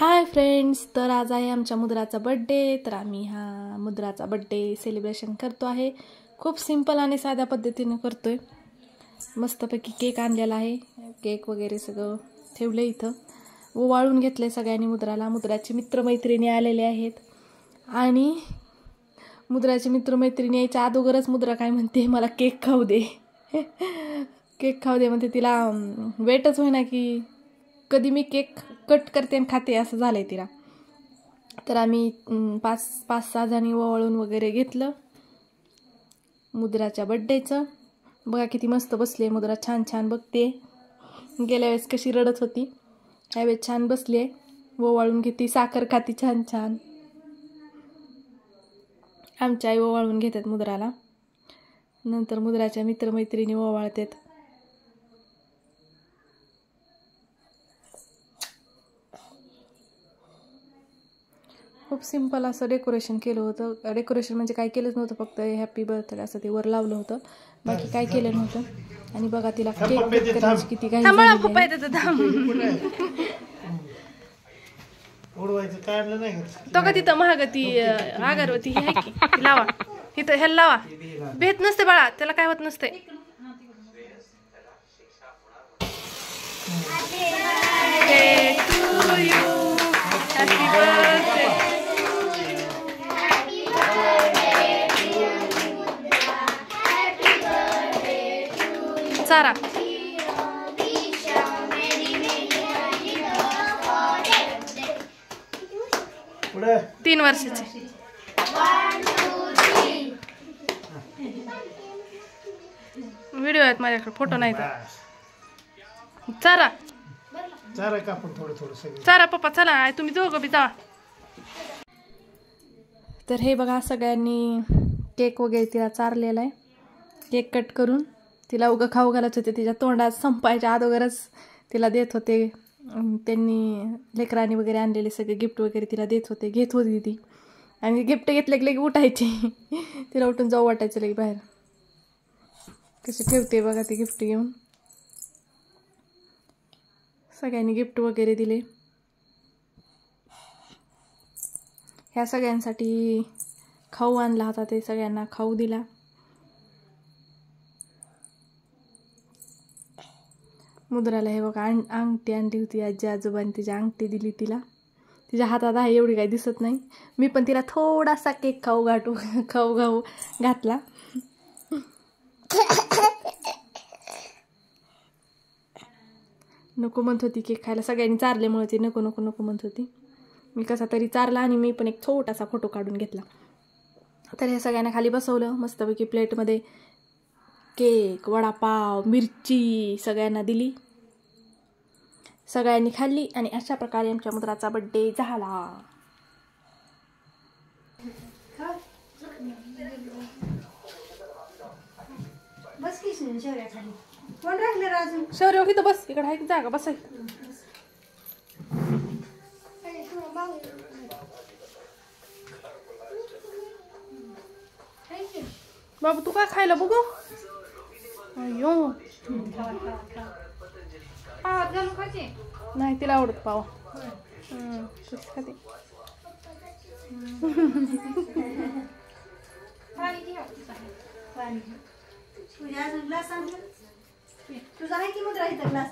Hi friends, तर आज आहे आमच्या मुद्राचा बर्थडे. तर आम्ही हा मुद्राचा बर्थडे सेलिब्रेशन करतो आहे. खूप सिंपल आणि साध्या पद्धतीने करतोय. मस्तपैकी केक आणलेला आहे. केक वगैरे सगळं ठेवलं इथं. ओवाळून घेतले सगळ्यांनी मुद्राला. मुद्राचे मित्रमैत्रिणी आलेले आहेत आणि मुद्राचे मित्रमैत्रिणी यायच्या अगोदरच मुद्रा काय म्हणते, मला केक खाऊ दे. केक खाऊ दे म्हणते. तिला वेटच होईना की कधी मी केक कट करते आणि खाते असं झालंय तिला. तर आम्ही पाच सहा जणी ओवाळून वगैरे घेतलं मुद्राच्या बड्डेचं. बघा किती मस्त बसली आहे मुद्रा, छान छान बघते. गेल्या वेळेस कशी रडत होती, ह्यावेळेस छान बसली आहे. ओवाळून घेते, साखर खाती छान छान. आमच्या आई ओवाळून घेतात मुद्राला, नंतर मुद्राच्या मित्रमैत्रिणी ओवाळतात. खूप सिंपल असं डेकोरेशन केलं होतं. डेकोरेशन म्हणजे काय केलंच नव्हतं, फक्त हॅपी बर्थडे असं ते वर लावलं होतं, बाकी काय केलं नव्हतं. आणि बघा तिला केक करायची किती काही तो का तिथं महाग ती अगरबत्ती आहे की लावा इथं, ह्याला लावा. भेट नसते बाळा, त्याला काय होत नसते. सारा 3 वर्षाची. व्हिडिओ आहेत माझ्याकडे, फोटो नाही तर. चारा चारा पप्पा, चला तुम्ही दोघं बी जा. तर हे बघा सगळ्यांनी केक वगैरे तिला चारलेला आहे. केक कट करून तिला उगं खाऊ घालत होते. तिच्या तोंडात संपायच्या अगोदरच तिला देत होते. त्यांनी लेकरांनी वगैरे आणलेले सगळे गिफ्ट वगैरे तिला देत होते, घेत होती ती. आणि गिफ्ट घेतले की लगे उठायची. तिला उठून जाऊ वाटायचं लगे बाहेर. कशी ठेवते बघा ती गिफ्ट घेऊन. सगळ्यांनी गिफ्ट वगैरे दिले. ह्या सगळ्यांसाठी खाऊ आणला होता, ते सगळ्यांना खाऊ दिला. मुद्राला हे बघा अंगठी आणली होती आजी आजोबांनी, तिची अंगठी दिली तिला. तिच्या हातात आहे एवढी काही दिसत नाही. मी पण तिला थोडासा केक खाऊ घातला. नको म्हणत होती केक खायला, सगळ्यांनी चारल्यामुळे ती नको नको नको म्हणत होती. मी कसा तरी चारला आणि मी पण एक छोटासा फोटो काढून घेतला. तर हे सगळ्यांना खाली बसवलं मस्तपैकी. प्लेटमध्ये केक, वडापाव, मिरची सगळ्यांना दिली. सगळ्यांनी खाल्ली आणि अशा प्रकारे आमच्या मुद्राचा बर्थडे झाला. शौर्य इथं बस, इकडे आहे जागा बसाय. बाबू तू काय खायला बघू. अयो नाही, तिला आवडत पाव. खाते. तुझा आहे की मुद्रा इथं ग्लास.